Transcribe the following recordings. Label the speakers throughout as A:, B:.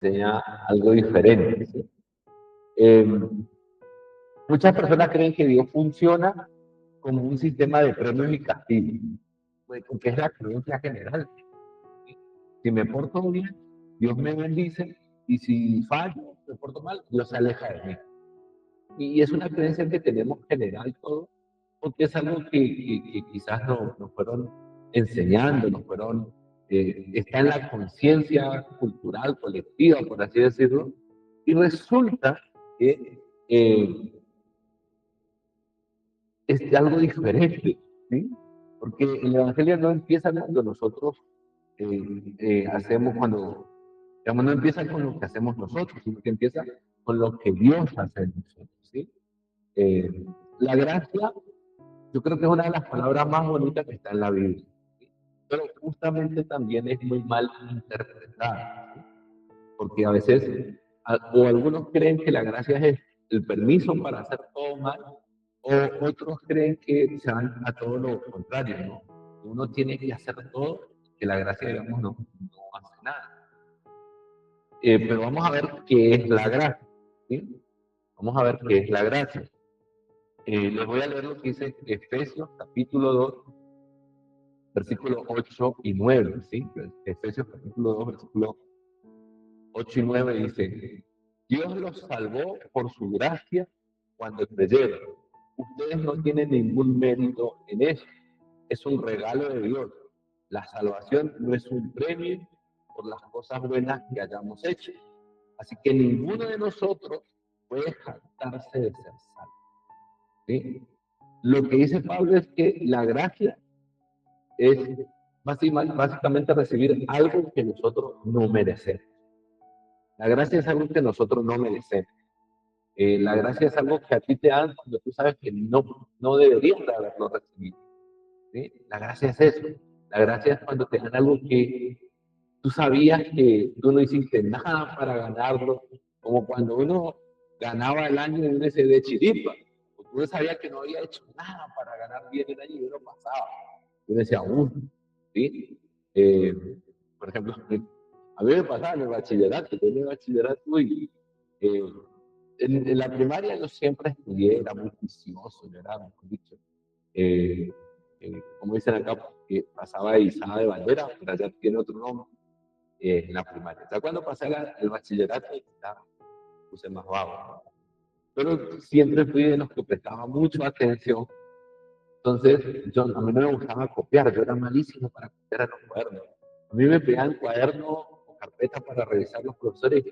A: enseña algo diferente, ¿sí? Eh, Muchas personas creen que Dios funciona como un sistema de premios y castigos, pues, porque es la creencia general. Si me porto bien, Dios me bendice, y si fallo, me porto mal, Dios se aleja de mí. Y es una creencia que tenemos general todo, porque es algo que quizás nos fueron enseñando, nos fueron, está en la conciencia cultural colectiva, por así decirlo, y resulta que es algo diferente, ¿sí? Porque el Evangelio no empieza cuando nosotros hacemos, digamos, no empieza con lo que hacemos nosotros, sino que empieza con lo que Dios hace en nosotros, ¿sí? Eh, la gracia, yo creo que es una de las palabras más bonitas que está en la Biblia, ¿sí? Pero justamente también es muy mal interpretada, ¿sí? Porque a veces, o algunos creen que la gracia es el permiso para hacer todo mal, o otros creen que se van a todo lo contrario, ¿no? Uno tiene que hacer todo, que la gracia, digamos, no hace nada. Pero vamos a ver qué es la gracia, ¿sí? Vamos a ver qué es la gracia. Les voy a leer lo que dice Efesios capítulo 2, versículos 8 y 9, ¿sí? Efesios capítulo 2, versículos 8 y 9 dice: Dios los salvó por su gracia cuando creyeron. Ustedes no tienen ningún mérito en eso. Es un regalo de Dios. La salvación no es un premio por las cosas buenas que hayamos hecho. Así que ninguno de nosotros puede jactarse de ser salvo, ¿sí? Lo que dice Pablo es que la gracia es básicamente recibir algo que nosotros no merecemos. La gracia es algo que nosotros no merecemos. La gracia es algo que a ti te dan cuando tú sabes que no deberías de haberlo recibido, ¿sí? La gracia es eso. La gracia es cuando te dan algo que tú sabías que tú no hiciste nada para ganarlo, como cuando uno ganaba el año de un SD chiripa, porque uno sabía que no había hecho nada para ganar bien el año y uno pasaba. Yo decía, ¿sí? Eh, por ejemplo, a mí me pasaba en el bachillerato, yo en el bachillerato y en la primaria yo siempre estudié, era muy juicioso, yo era, mejor dicho, eh, como dicen acá, que pasaba de izada de bandera, pero allá tiene otro nombre, en la primaria. O sea, cuando pasé el bachillerato, ya puse más vago, ¿no? Pero siempre fui de los que prestaba mucha atención. Entonces, a mí no me gustaba copiar, yo era malísimo para copiar a los cuadernos. A mí me pedían cuadernos o carpetas para revisar los profesores.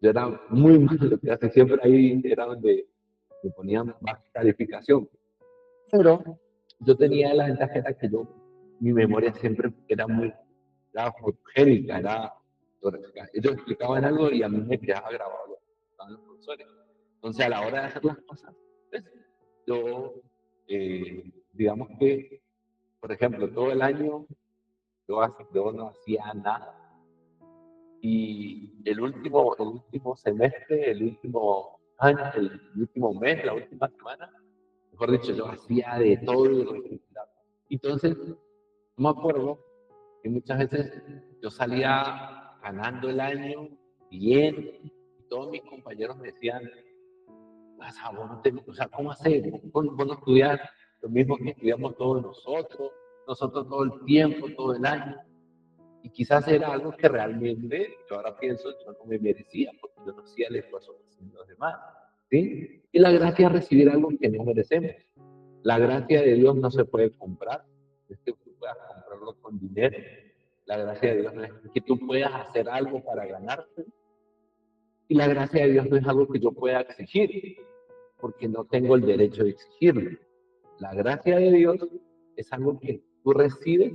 A: Yo era muy malo, casi siempre ahí era donde me ponían más calificación. Pero yo tenía la ventaja era que mi memoria siempre era fotogénica, ellos explicaban algo y a mí me quedaba grabado lo que explicaban los profesores. Entonces, a la hora de hacer las cosas, pues, yo, digamos que, por ejemplo, todo el año yo no hacía nada. Y el último semestre, el último año, el último mes, la última semana, mejor dicho, yo hacía de todo y resultado. Entonces, no me acuerdo que muchas veces yo salía ganando el año bien, y todos mis compañeros me decían, vos no o sea, ¿cómo hacer? Vos no estudiás lo mismo que estudiamos todos nosotros todo el tiempo, todo el año. Y quizás era algo que realmente, yo ahora pienso, yo no me merecía, porque yo no hacía el esfuerzo que hacían los demás, ¿sí? Y la gracia es recibir algo que no merecemos. La gracia de Dios no se puede comprar, no es que tú puedas comprarlo con dinero. La gracia de Dios no es que tú puedas hacer algo para ganarte. Y la gracia de Dios no es algo que yo pueda exigir, porque no tengo el derecho de exigirlo. La gracia de Dios es algo que tú recibes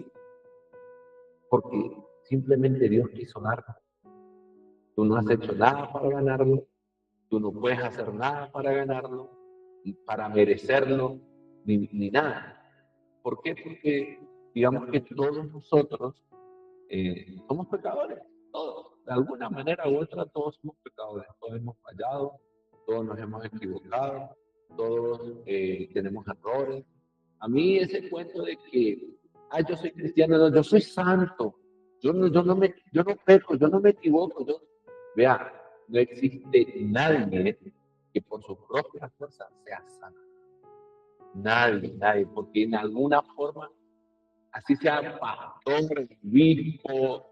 A: porque simplemente Dios quiso darlo. Tú no has hecho nada para ganarlo, tú no puedes hacer nada para ganarlo, para merecerlo, ni nada. ¿Por qué? Porque digamos que todos nosotros somos pecadores, todos. De alguna manera u otra, todos somos pecadores, todos hemos fallado, todos nos hemos equivocado, todos tenemos errores. A mí ese cuento de que, yo soy cristiano, no, yo soy santo, yo no peco, yo no me equivoco. Vea, no existe nadie que por su propia fuerza sea sano. Nadie, porque en alguna forma, así sea pastor, obispo,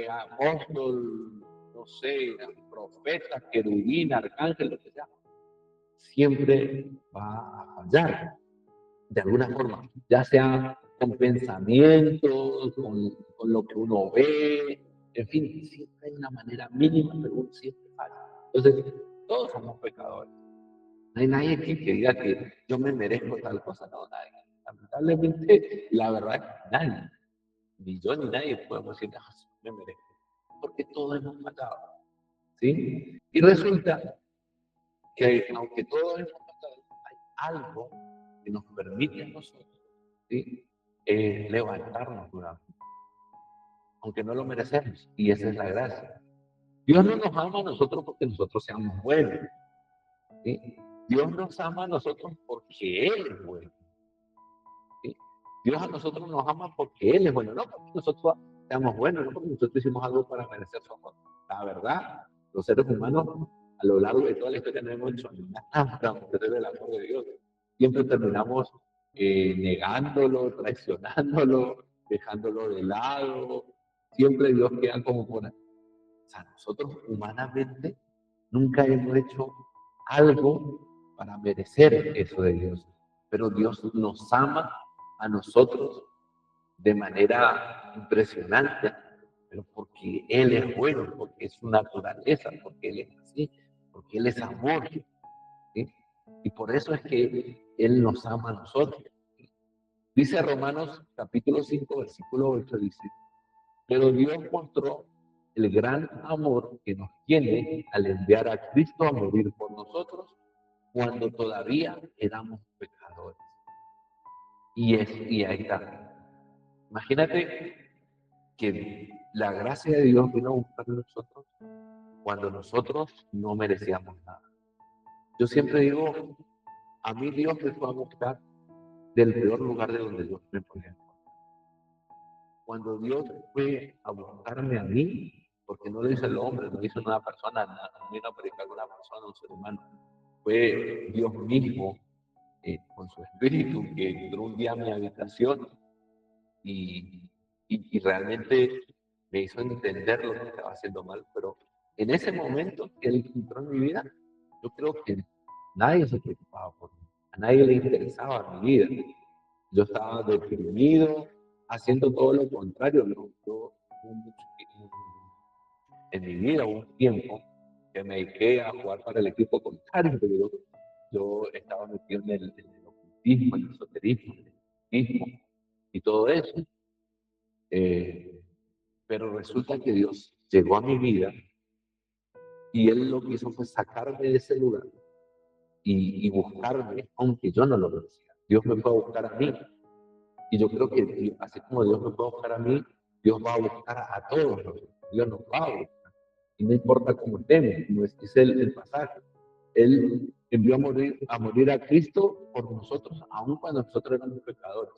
A: apóstol, no sé, profeta, querubín, arcángel, lo que sea, siempre va a fallar de alguna forma, ya sea con pensamientos, con lo que uno ve, en fin, siempre hay una manera mínima, pero uno siempre falla. Entonces, todos somos pecadores. No hay nadie que diga que yo me merezco tal cosa, no, nadie. Lamentablemente, la verdad es que nadie, ni yo ni nadie podemos decir, ah, me merezco, porque todos hemos fallado, ¿sí? Y resulta que aunque todos hemos fallado, hay algo que nos permite a nosotros, ¿sí? Levantarnos nuevamente, aunque no lo merecemos, y esa es la gracia. Dios no nos ama a nosotros porque nosotros seamos buenos, ¿sí? Dios nos ama a nosotros porque Él es bueno, ¿sí? Dios a nosotros nos ama porque Él es bueno, no porque nosotros seamos buenos, no porque nosotros hicimos algo para merecer su amor. La verdad, los seres humanos a lo largo de toda la historia no hemos hecho nada para merecer el amor de Dios. Siempre terminamos negándolo, traicionándolo, dejándolo de lado. Siempre Dios queda como por ahí. O sea, nosotros humanamente nunca hemos hecho algo para merecer eso de Dios. Pero Dios nos ama a nosotros de manera impresionante, pero porque Él es bueno, porque es su naturaleza, porque Él es así, porque Él es amor, ¿sí? Y por eso es que Él nos ama a nosotros. Dice Romanos capítulo 5, versículo 8, dice, pero Dios mostró el gran amor que nos tiene al enviar a Cristo a morir por nosotros cuando todavía éramos pecadores. Y ahí está. Imagínate que la gracia de Dios vino a buscar a nosotros cuando nosotros no merecíamos nada. Yo siempre digo, a mí Dios me fue a buscar del peor lugar de donde yo me podía encontrar. Cuando Dios fue a buscarme a mí, porque no lo hizo el hombre, no lo hizo una persona, no vino a predicar una persona, un ser humano, fue Dios mismo con su espíritu que entró un día a mi habitación y realmente me hizo entender lo que estaba haciendo mal, pero en ese momento que él entró en mi vida, yo creo que nadie se preocupaba por mí, a nadie le interesaba mi vida. Yo estaba deprimido, haciendo todo lo contrario. Yo en mi vida hubo un tiempo que me dediqué a jugar para el equipo contrario, pero yo estaba metido en el ocultismo, en el esoterismo, en el espiritismo y todo eso. Eh, pero resulta que Dios llegó a mi vida y Él lo que hizo fue sacarme de ese lugar y buscarme, aunque yo no lo merecía. Dios me fue a buscar a mí. Y yo creo que así como Dios me puede buscar a mí, Dios va a buscar a todos nosotros. Dios nos va a buscar. Y no importa cómo estemos, como es el pasaje. Él envió a morir a Cristo por nosotros, aun cuando nosotros éramos pecadores.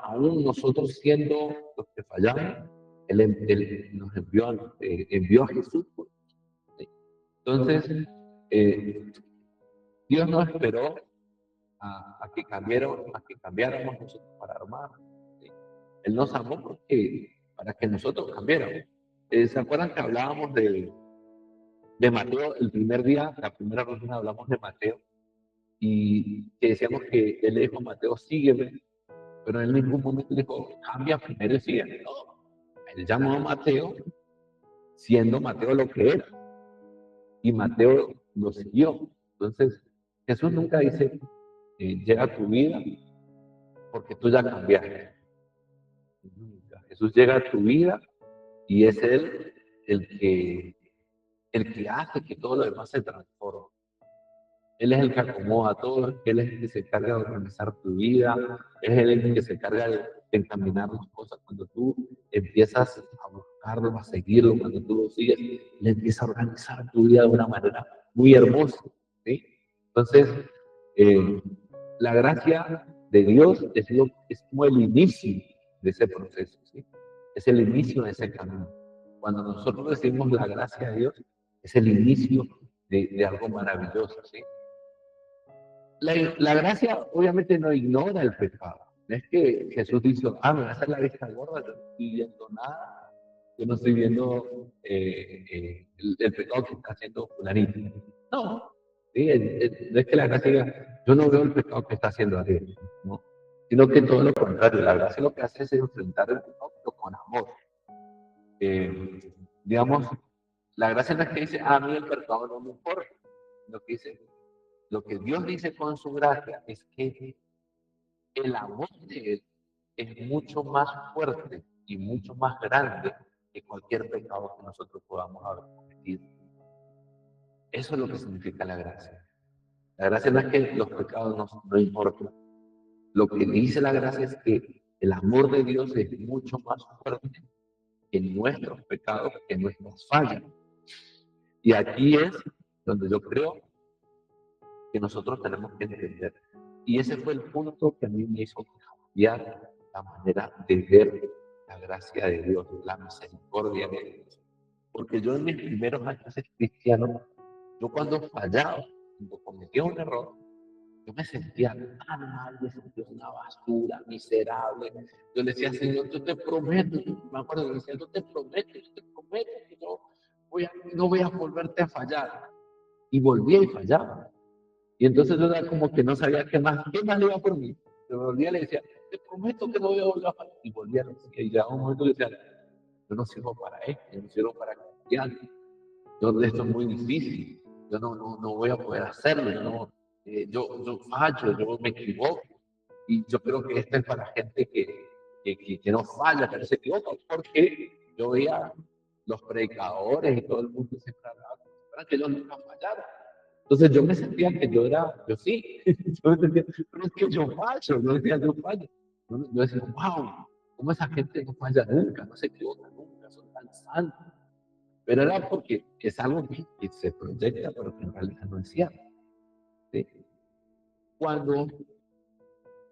A: Aún nosotros siendo los que fallamos, Él nos envió a Jesús. ¿Sí? Entonces, eh, Dios no esperó a que cambiáramos nosotros para amarnos. ¿Sí? Él nos amó para que nosotros cambiáramos. ¿Se acuerdan que hablábamos de Mateo el primer día, la primera reunión hablamos de Mateo y que decíamos que él le dijo a Mateo, sígueme, pero en ningún momento le dijo, cambia primero y sígueme. No, él llamó a Mateo siendo Mateo lo que era y Mateo lo siguió. Entonces, Jesús nunca dice, llega a tu vida porque tú ya cambiaste. Jesús llega a tu vida y es Él el que hace que todo lo demás se transforme. Él es el que acomoda todo, Él es el que se encarga de organizar tu vida, es Él el que se encarga de encaminar las cosas. Cuando tú empiezas a buscarlo, a seguirlo, cuando tú lo sigues, Él empieza a organizar tu vida de una manera muy hermosa. ¿Sí? Entonces, la gracia de Dios es como el inicio de ese proceso. ¿Sí? es el inicio de ese camino. Cuando nosotros recibimos la gracia de Dios, es el inicio de algo maravilloso, ¿sí? La gracia obviamente no ignora el pecado. No es que Jesús dice, me va a hacer la vista gorda, yo no estoy viendo nada, yo no estoy viendo el pecado que está haciendo fulanito. No, ¿sí? No es que la gracia diga, yo no veo el pecado que está haciendo aquel, ¿no? Sino que todo lo contrario, la gracia lo que hace es enfrentar el pecado pero con amor. Digamos, la gracia no es que dice, a mí el pecado no me importa, lo que dice, lo que Dios dice con su gracia es que el amor de Él es mucho más fuerte y mucho más grande que cualquier pecado que nosotros podamos haber cometido. Eso es lo que significa la gracia. La gracia no es que los pecados no importan. Lo que dice la gracia es que el amor de Dios es mucho más fuerte que nuestros pecados, que nuestras fallas. Y aquí es donde yo creo que nosotros tenemos que entender. Y ese fue el punto que a mí me hizo cambiar la manera de ver la gracia de Dios, la misericordia de Dios. Porque yo en mis primeros años de cristiano, yo cuando fallaba, cuando cometía un error, yo me sentía tan mal, me sentía una basura, miserable. Yo le decía, Señor, yo te prometo, me acuerdo, yo decía, yo te prometo que no voy a volverte a fallar. Y volvía y fallaba. Y entonces yo era como que no sabía qué más le iba por mí. Yo volvía y le decía, te prometo que no voy a volver a fallar. Y volvía, y ya un momento le decía, yo no sirvo para esto, yo no sirvo para cristiano. Esto es muy difícil, yo no voy a poder hacerlo, yo fallo, yo me equivoco. Y yo creo que esto es para gente que no falla, que no se equivoca, porque yo veía los predicadores y todo el mundo siempre hablaba para que ellos nunca fallaran. Entonces yo me sentía que yo sí, yo me sentía, pero es que yo fallo, no decía yo fallo. Yo decía, wow, ¿cómo esa gente no falla nunca, no se equivoca nunca, son tan santos? Pero era porque es algo que se proyecta, pero que en realidad no es cierto, ¿sí? Cuando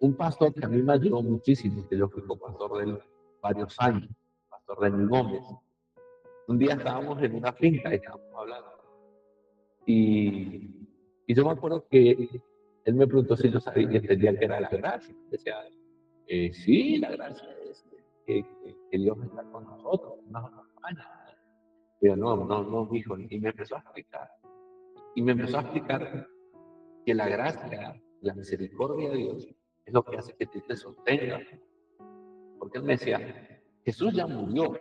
A: un pastor que a mí me ayudó muchísimo, que yo fui pastor de él varios años, pastor René Gómez, un día estábamos en una finca y estábamos hablando. Y yo me acuerdo que él me preguntó si yo sabía y entendía que era la gracia. Decía, sí, la gracia es que Dios está con nosotros, no nos acompaña. Pero no, hijo. Y me empezó a explicar. Y me empezó a explicar que la gracia, la misericordia de Dios es lo que hace que tú te sostengas. Porque él me decía, Jesús ya murió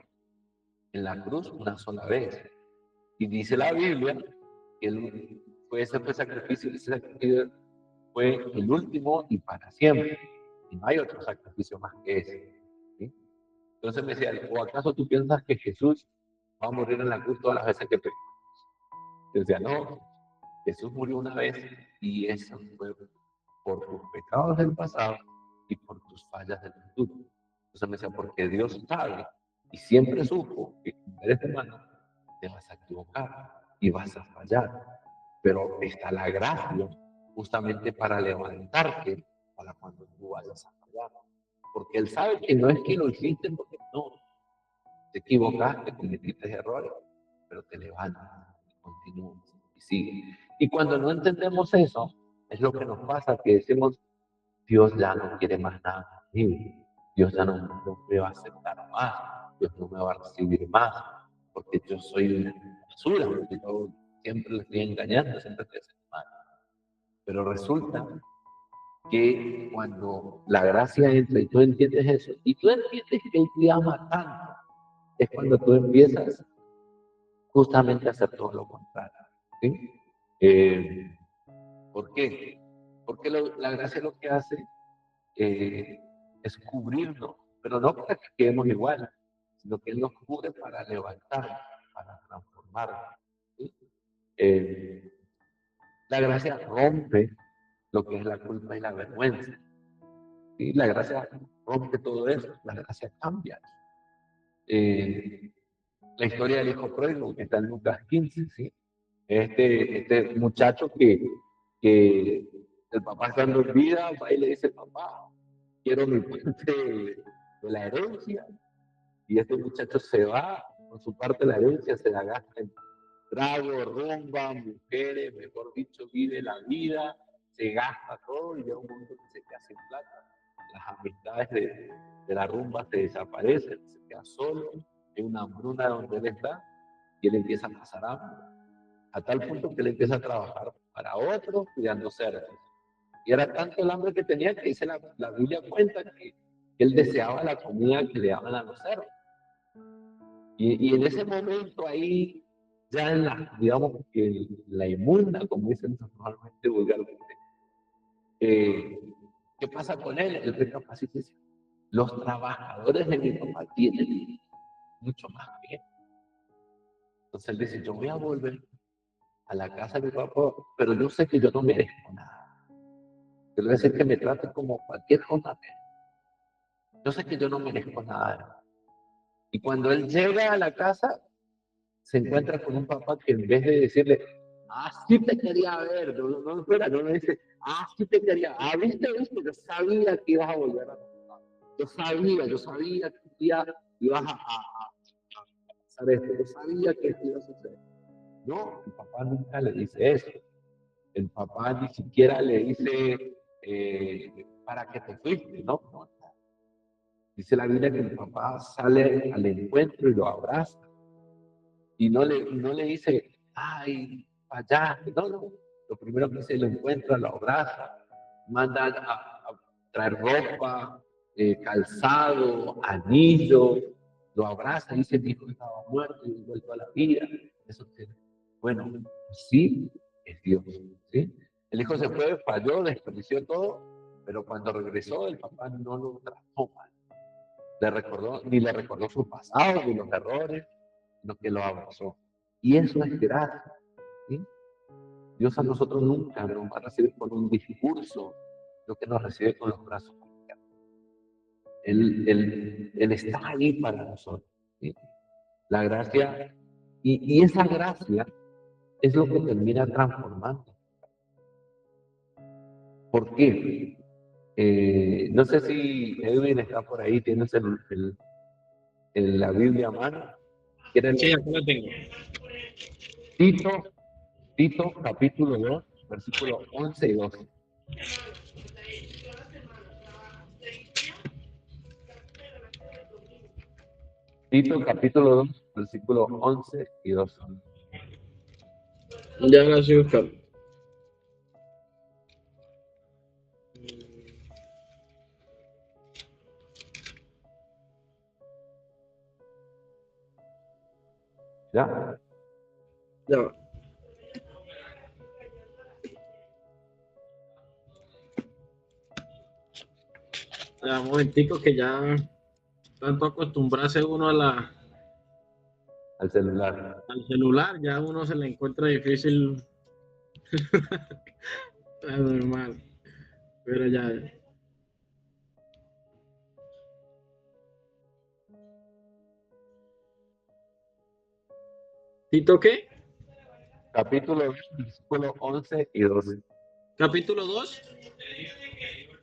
A: en la cruz una sola vez. Y dice la Biblia que ese sacrificio fue el último y para siempre. Y no hay otro sacrificio más que ese, ¿sí? Entonces me decía, ¿o acaso tú piensas que Jesús va a morir en la cruz todas las veces que pecó? Yo decía, no, Jesús murió una vez y eso fue por tus pecados del pasado y por tus fallas del futuro. Entonces me decía, porque Dios sabe y siempre supo que como eres humano te vas a equivocar y vas a fallar. Pero está la gracia justamente para levantarte para cuando tú vayas a fallar. Porque Él sabe que no es que lo hiciste porque no. Te equivocaste, cometiste errores, pero te levantas y continúas y sigues. Y cuando no entendemos eso, es lo que nos pasa, que decimos, Dios ya no quiere más nada conmigo. Dios ya no me va a aceptar más. Dios no me va a recibir más. Porque yo soy una basura, porque yo siempre le estoy engañando, siempre estoy haciendo mal. Pero resulta que cuando la gracia entra y tú entiendes eso, y tú entiendes que Él te ama tanto, es cuando tú empiezas justamente a hacer todo lo contrario. ¿Sí? Eh, ¿Por qué? Porque la gracia lo que hace es cubrirnos, pero no para que quedemos igual, sino que Él nos cubre para levantarnos, para transformarnos. ¿Sí? Eh, la gracia rompe lo que es la culpa y la vergüenza. ¿Sí? La gracia rompe todo eso, la gracia cambia. La historia del hijo pródigo que está en Lucas 15, ¿sí? Este muchacho que el papá estando en vida, va y le dice, papá, quiero mi parte de la herencia. Y este muchacho se va con su parte de la herencia, se la gasta en trago, rumba, mujeres, mejor dicho, vive la vida, se gasta todo y llega un momento que se queda sin plata. Las amistades de la rumba se desaparecen, se queda solo, hay una hambruna donde él está y él empieza a pasar hambre, a tal punto que él empieza a trabajar para otros cuidando cerdos. Y era tanto el hambre que tenía que dice la Biblia cuenta que él deseaba la comida que le daban a los cerdos. Y en ese momento ahí, ya en la, digamos que la inmunda, como dicen normalmente vulgarmente, ¿qué pasa con él? Él recapacita y dice, los trabajadores de mi papá tienen mucho más bien. Entonces él dice, yo voy a volver a la casa de mi papá, pero yo sé que yo no merezco nada. Yo le voy a decir que me trate como cualquier cosa. Yo sé que yo no merezco nada. Y cuando él llega a la casa, se encuentra con un papá que en vez de decirle, sí te quería ver, no le dice, sí te quería, viste, yo sabía que ibas a volver a pasar. Yo sabía que un día ibas a pasar esto, yo sabía que esto iba a suceder. No, el papá nunca le dice eso. El papá ni siquiera le dice, ¿para qué te fuiste? No, no. Dice la Biblia que el papá sale al encuentro y lo abraza. Y no le dice, ay, allá. No, no. Lo primero que se lo encuentra, lo abraza, manda a traer ropa, calzado, anillo, lo abraza, dice, mi hijo estaba muerto y vuelto a la vida. Eso tiene. Bueno, sí, es Dios. ¿Sí? El hijo se fue, falló, desperdició todo, pero cuando regresó, el papá no lo trató mal. Ni le recordó su pasado, ni los errores, sino que lo abrazó. Y eso es gracia. ¿Sí? Dios a nosotros nunca nos va a recibir con un discurso, lo que nos recibe con los brazos abiertos. Él está ahí para nosotros. ¿Sí? La gracia, y esa gracia es lo que termina transformando. ¿Por qué? No sé si Edwin está por ahí, tienes la Biblia a mano.
B: Sí, aquí la tengo.
A: Tito capítulo 2, versículos 11 y 12. Tito capítulo 2, versículos 11 y 12.
B: Ya la estoy buscando.
A: ¿Ya?
B: Ya va. Ya, un momentico que ya tanto acostumbrarse uno
A: Al celular.
B: al celular, ya uno se le encuentra difícil la normal. Pero ya. ¿Tito qué?
A: Capítulo 2, versículos 11 y 12.
B: Capítulo 2.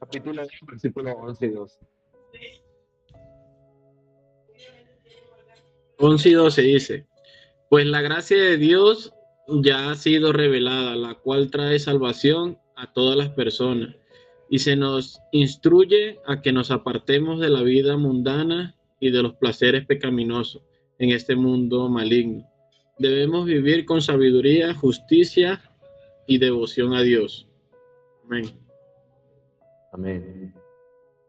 A: Capítulo 2, versículos 11 y 12.
B: 11 y 12 dice, pues la gracia de Dios ya ha sido revelada, la cual trae salvación a todas las personas y se nos instruye a que nos apartemos de la vida mundana y de los placeres pecaminosos en este mundo maligno. Debemos vivir con sabiduría, justicia y devoción a Dios. Amén.
A: Amén.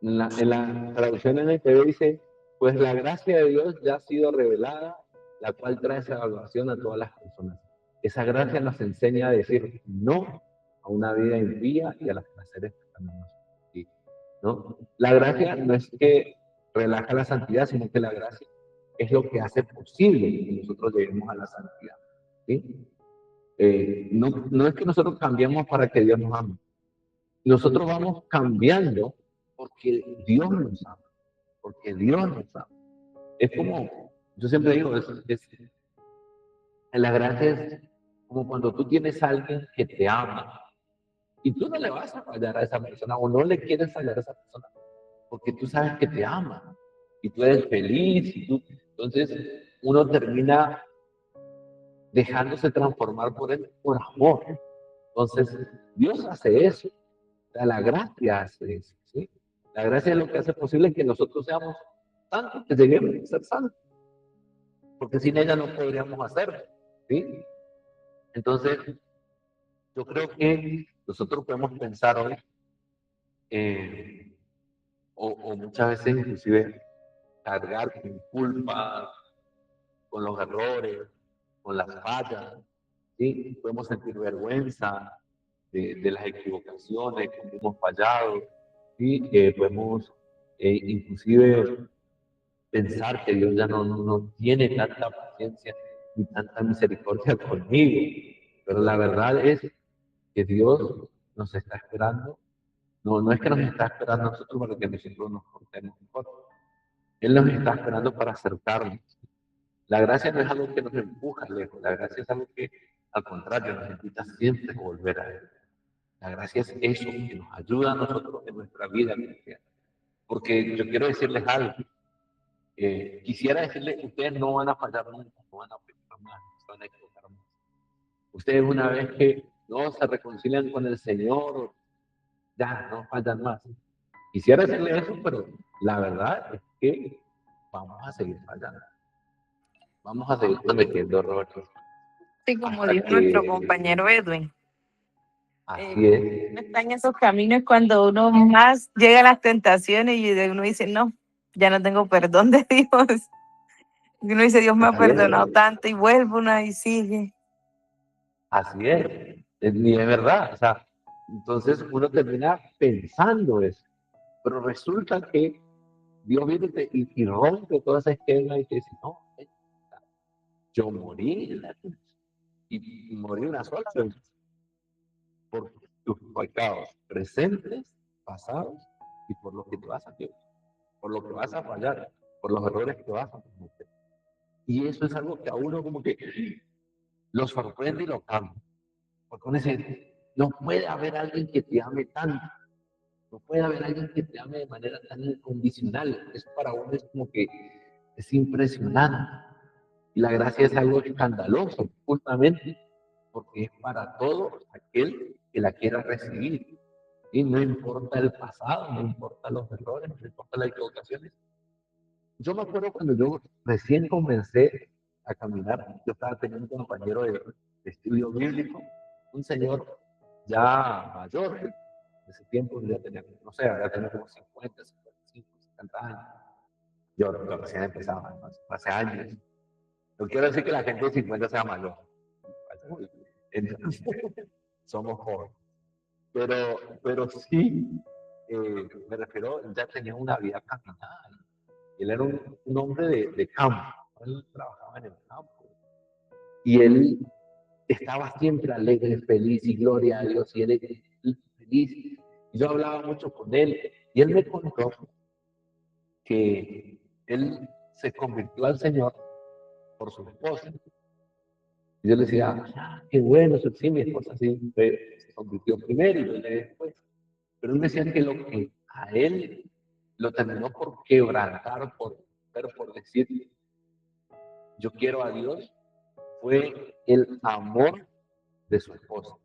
A: En la traducción NTV dice, pues la gracia de Dios ya ha sido revelada, la cual trae salvación a todas las personas. Esa gracia nos enseña a decir no a una vida impía y a los placeres pecaminosos. ¿Sí? ¿No? La gracia no es que relaja la santidad, sino que la gracia es lo que hace posible que nosotros lleguemos a la santidad. ¿Sí? No es que nosotros cambiemos para que Dios nos ame. Nosotros vamos cambiando porque Dios nos ama. Porque Dios nos ama. Es como, yo siempre digo, la gracia es como cuando tú tienes a alguien que te ama y tú no le vas a fallar a esa persona o no le quieres fallar a esa persona porque tú sabes que te ama. y tú eres feliz, entonces uno termina dejándose transformar por él por amor. Entonces, Dios hace eso, o sea, la gracia hace eso, ¿sí? La gracia es lo que hace posible que nosotros seamos santos, que lleguemos a ser santos, porque sin ella no podríamos hacerlo, ¿sí? Entonces, yo creo que nosotros podemos pensar hoy, eh, o muchas veces inclusive cargar con culpa, con los errores, con las fallas, ¿sí? Podemos sentir vergüenza de las equivocaciones, cómo hemos fallado, ¿sí? Podemos inclusive pensar que Dios ya no tiene tanta paciencia ni tanta misericordia conmigo, pero la verdad es que Dios nos está esperando. No es que nos está esperando a nosotros para que nosotros nos portemos mejor. Él nos está esperando para acercarnos. La gracia no es algo que nos empuja lejos, la gracia es algo que, al contrario, nos invita siempre a volver a Él. La gracia es eso, que nos ayuda a nosotros en nuestra vida cristiana. Porque yo quiero decirles algo. Quisiera decirles que ustedes no van a fallar nunca, no van a pecar más, no se van a equivocar más. Ustedes una vez que no se reconcilian con el Señor, ya no fallan más. Quisiera decirles eso, pero la verdad es que vamos a seguir fallando. Vamos a seguir cometiendo errores.
C: Sí, como
A: Hasta
C: dijo nuestro
A: que
C: compañero Edwin,
A: así es.
C: uno está en esos caminos cuando uno más llega a las tentaciones y uno dice, no, ya no tengo perdón de Dios. Y uno dice, Dios me ha
A: Así es.
C: perdonado tanto y vuelve una y sigue.
A: Así es, ni es verdad. O sea, entonces uno termina pensando eso, pero resulta que Dios viene y rompe toda esa esquema y te dice, no, yo morí en la cruz y morí una sola vez por tus pecados presentes, pasados y por lo que tú vas a hacer, por lo que vas a fallar, por los errores que vas a cometer. Y eso es algo que a uno como que lo sorprende y lo cambia. Porque uno dice, no puede haber alguien que te ame tanto, no puede haber alguien que te ame de manera tan incondicional. Eso para uno es como que es impresionante. Y la gracia es algo escandaloso, justamente, porque es para todo aquel que la quiera recibir. Y no importa el pasado, no importa los errores, no importa las equivocaciones. Yo me acuerdo cuando yo recién comencé a caminar, yo estaba teniendo un compañero de estudio bíblico, un señor ya mayor, en ese tiempo ya tenía, no sé, ya tenía como 50, 55, 70 años. Yo recién empezaba, ¿no? Hace años. No quiero decir que la gente de 50 sea mayor. Entonces, somos jóvenes. Pero sí, me refiero, él ya tenía una vida caminada. Él era un hombre de campo. Él trabajaba en el campo. Y él estaba siempre alegre, feliz y gloria a Dios. Y él feliz. Y yo hablaba mucho con él. Y él me contó que él se convirtió al Señor por su esposa. Y yo le decía, ah, qué bueno, sí, mi esposa sí se convirtió primero y yo le después. Pero él me decía que lo que a él lo terminó por quebrantar, por decir, yo quiero a Dios, fue el amor de su esposa.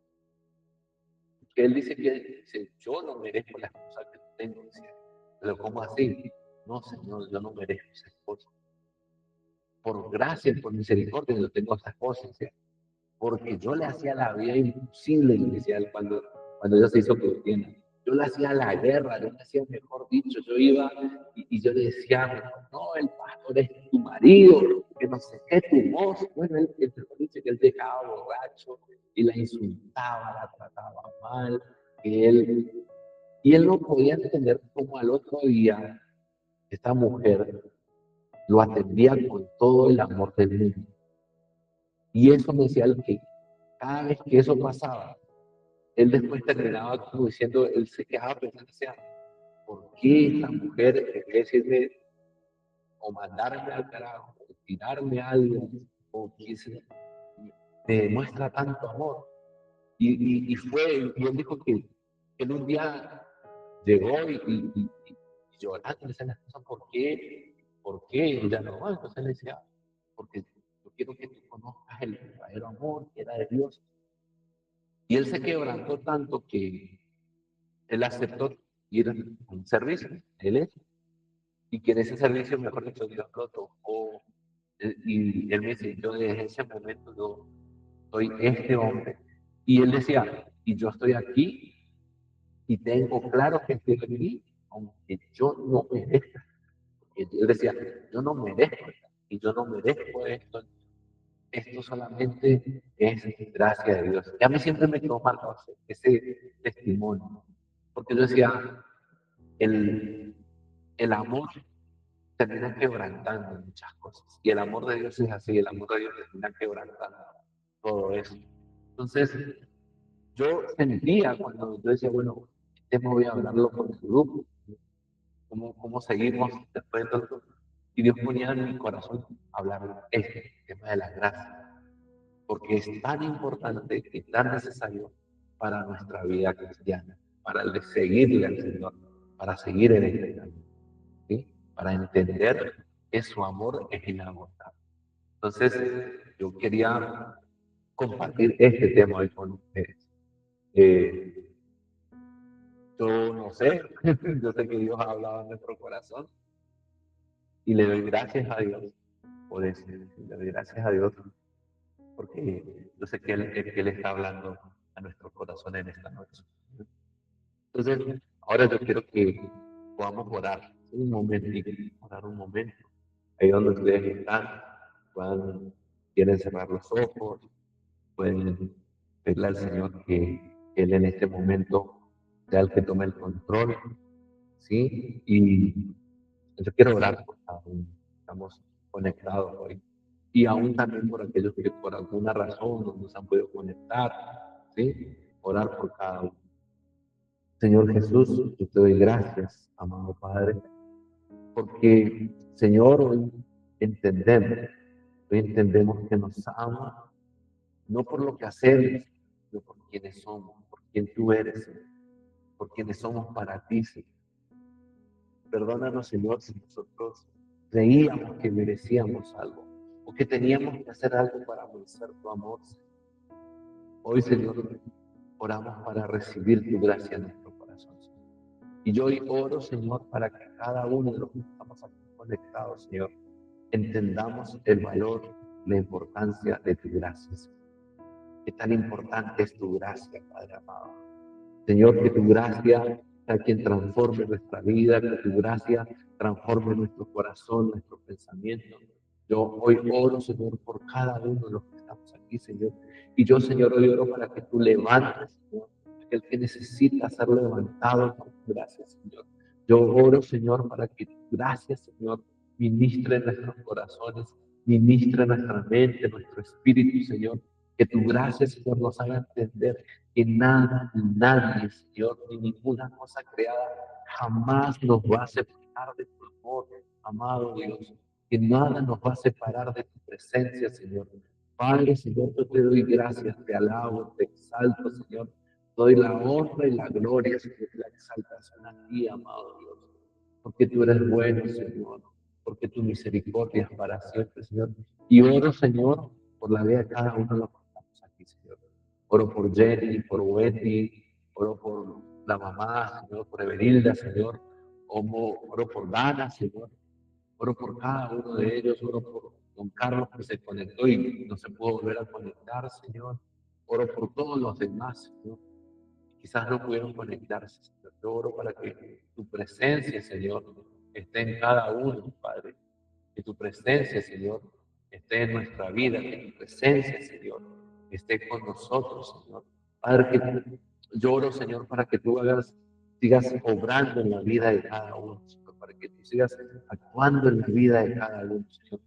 A: Que él dice que yo no merezco la esposa que tengo. Decía. Pero ¿cómo así? No, Señor, yo no merezco esa esposa. Por gracia, por misericordia, yo tengo esa esposa. Decía. Porque yo le hacía la vida imposible, decía él, cuando ella se hizo cristiana. Yo le hacía la guerra, yo le hacía, mejor dicho, yo iba y yo le decía, no, el pastor es tu marido, que no sé qué, tu voz. Bueno, él dice que él dejaba borracho y la insultaba, la trataba mal, y él no podía entender cómo al otro día esta mujer lo atendía con todo el amor del mundo. Y eso me decía él que cada vez que eso pasaba, él después terminaba como diciendo, él se quedaba pensando, o sea, ¿por qué esta mujer, en vez de decirme, o mandarme al carajo, o tirarme algo, o que me demuestra tanto amor? Y y él dijo que él un día llegó y llorando, le decía a la esposa, ¿por qué? ¿por qué? Ella no, entonces le decía, porque yo quiero que tú conozcas el verdadero amor que era de Dios. Y él se quebrantó tanto que él aceptó ir a un servicio, él es, y que en ese servicio, mejor dicho, Dios lo tocó. Y él me dice, yo desde ese momento yo soy este hombre. Y él decía, y yo estoy aquí y tengo claro que estoy aquí, aunque yo no merezca. Y él decía, yo no merezco esto, y yo no merezco esto. Esto solamente es gracia de Dios. Y a mí siempre me quedó marcado ese testimonio, porque yo decía, el, el amor termina quebrantando muchas cosas. Y el amor de Dios es así, el amor de Dios termina quebrantando todo eso. Entonces, yo sentía cuando yo decía, bueno, este me voy a hablarlo con el grupo, cómo seguimos después de todo esto. Y Dios ponía en mi corazón hablar este tema de la gracia, porque es tan importante y tan necesario para nuestra vida cristiana, para el de seguirle al Señor, para seguir en este camino, ¿sí? Para entender que su amor es inagotable. Entonces, yo quería compartir este tema hoy con ustedes. Eh, yo no sé, yo sé que Dios ha hablado en nuestro corazón y le doy gracias a Dios por eso. Le doy gracias a Dios porque yo sé que Él está hablando a nuestro corazón en esta noche. Entonces, ahora yo quiero que podamos orar un momentito, orar un momento. Ahí donde ustedes están, quieren cerrar los ojos, pueden pedirle al Señor que Él en este momento sea el que tome el control, ¿sí? Y yo quiero orar por cada uno. Estamos conectados hoy. Y aún también por aquellos que por alguna razón no se han podido conectar, ¿sí? Orar por cada uno. Señor Jesús, yo te doy gracias, amado Padre, porque, Señor, entendemos, hoy entendemos que nos ama, no por lo que hacemos, sino por quienes somos, por quien tú eres, Señor, por quienes somos para ti, Señor. Perdónanos, Señor, si nosotros creíamos que merecíamos algo o que teníamos que hacer algo para merecer tu amor. Hoy, Señor, oramos para recibir tu gracia en nuestro corazón. Y yo hoy oro, Señor, para que cada uno de los que estamos aquí conectados, Señor, entendamos el valor, la importancia de tu gracia, Señor. Qué tan importante es tu gracia, Padre amado. Señor, que tu gracia sea quien transforme nuestra vida, que tu gracia transforme nuestro corazón, nuestro pensamiento. Yo hoy oro, Señor, por cada uno de los que estamos aquí, Señor. Y yo, Señor, hoy oro para que tú levantes, Señor, aquel que necesita ser levantado por tu gracia, Señor. Yo oro, Señor, para que tu gracia, Señor, ministre en nuestros corazones, ministre en nuestra mente, nuestro espíritu, Señor. Que tu gracia, Señor, nos haga entender que nada ni nadie, Señor, ni ninguna cosa creada jamás nos va a separar de tu amor, amado Dios. Que nada nos va a separar de tu presencia, Señor. Padre, Señor, yo te doy gracias, te alabo, te exalto, Señor. Doy la honra y la gloria, Señor, la exaltación a ti, amado Dios. Porque tú eres bueno, Señor. Porque tu misericordia es para siempre, Señor. Y oro, Señor, por la vida de cada uno de los que estamos aquí, Señor. Oro por Jenny, por Wendy, oro por la mamá, Señor, por Evelilda, Señor. Oro por Dana, Señor. Oro por cada uno de ellos, oro por don Carlos que se conectó y no se pudo volver a conectar, Señor. Oro por todos los demás, Señor. Quizás no pudieron conectarse, Señor. Yo oro para que tu presencia, Señor, esté en cada uno, Padre. Que tu presencia, Señor, esté en nuestra vida. Que tu presencia, Señor, esté con nosotros, Señor. Padre, que yo oro, Señor, para que tú sigas obrando en la vida de cada uno, Señor. Para que tú sigas actuando en la vida de cada uno, Señor.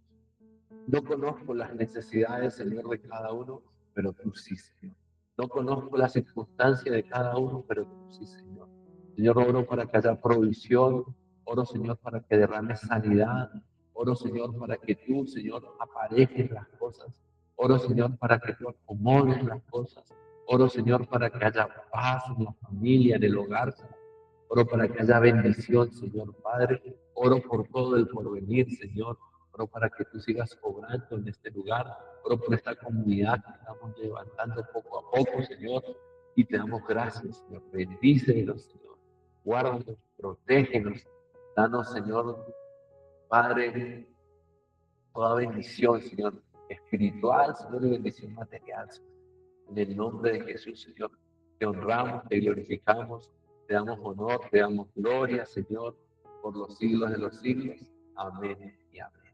A: No conozco las necesidades, Señor, de cada uno, pero tú sí, Señor. No conozco las circunstancias de cada uno, pero tú sí, Señor. Señor, oro para que haya provisión. Oro, Señor, para que derrames sanidad. Oro, Señor, para que tú, Señor, aparejes las cosas. Oro, Señor, para que tú acomodes las cosas. Oro, Señor, para que haya paz en la familia, en el hogar. Oro para que haya bendición, Señor Padre. Oro por todo el porvenir, Señor. Oro para que tú sigas obrando en este lugar. Oro por esta comunidad que estamos levantando poco a poco, Señor. Y te damos gracias, Señor. Bendícenos, Señor. Guárdanos, protégenos. Danos, Señor, Padre, toda bendición, Señor, espiritual, Señor, y bendición material, Señor. En el nombre de Jesús, Señor, te honramos, te glorificamos, te damos honor, te damos gloria, Señor, por los siglos de los siglos. Amén y amén.